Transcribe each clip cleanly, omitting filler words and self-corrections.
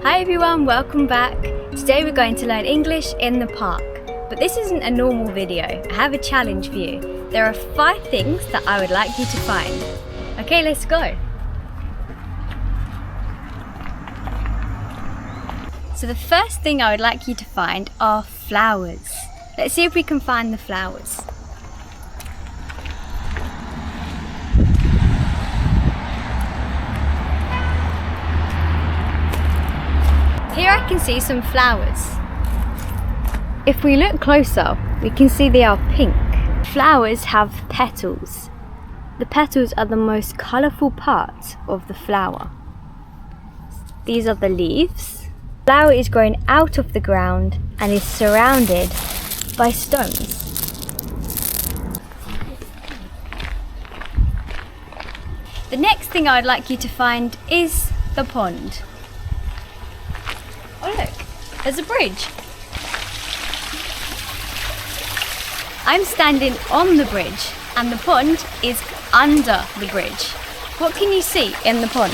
Hi everyone, welcome back. Today we're going to learn English in the park. But this isn't a normal video. I have a challenge for you. There are 5 things that I would like you to find. Okay, let's go. So the first thing I would like you to find are flowers. Let's see if we can find the flowers. Here I can see some flowers. If we look closer, we can see they are pink. Flowers have petals. The petals are the most colourful part of the flower. These are the leaves. The flower is growing out of the ground and is surrounded by stones. The next thing I would like you to find is the pond. Oh look, there's a bridge. I'm standing on the bridge and the pond is under the bridge. What can you see in the pond?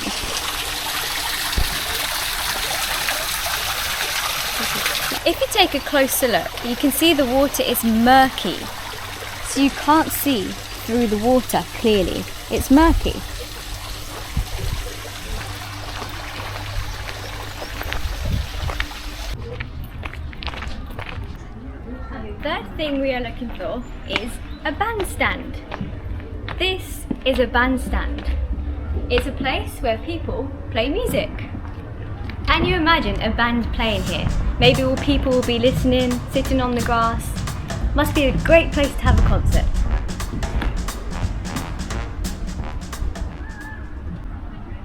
If you take a closer look, you can see the water is murky. So you can't see through the water clearly. It's murky. Third thing we are looking for is a bandstand. This is a bandstand. It's a place where people play music. Can you imagine a band playing here? Maybe all people will be listening, sitting on the grass. Must be a great place to have a concert.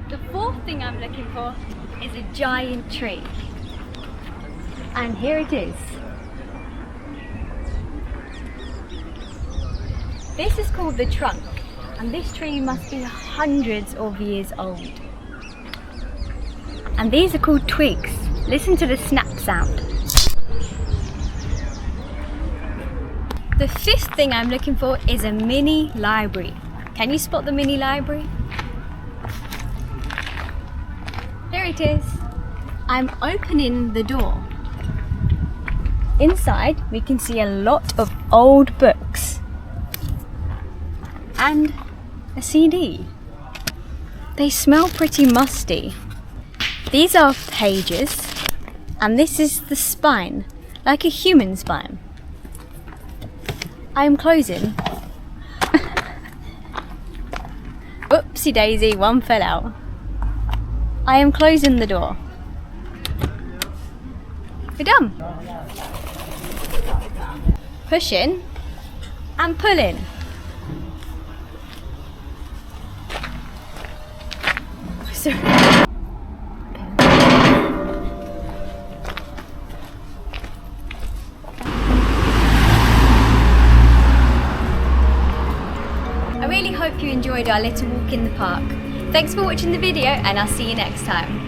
The fourth thing I'm looking for is a giant tree. And here it is. This is called the trunk, and this tree must be hundreds of years old. And these are called twigs. Listen to the snap sound. The fifth thing I'm looking for is a mini library. Can you spot the mini library? Here it is. I'm opening the door. Inside we can see a lot of old books. And a CD. They smell pretty musty. These are pages, and this is the spine, like a human spine. I am closing. Oopsie daisy, one fell out. I am closing the door. We're done. Pushing and pulling. I really hope you enjoyed our little walk in the park. Thanks for watching the video and I'll see you next time.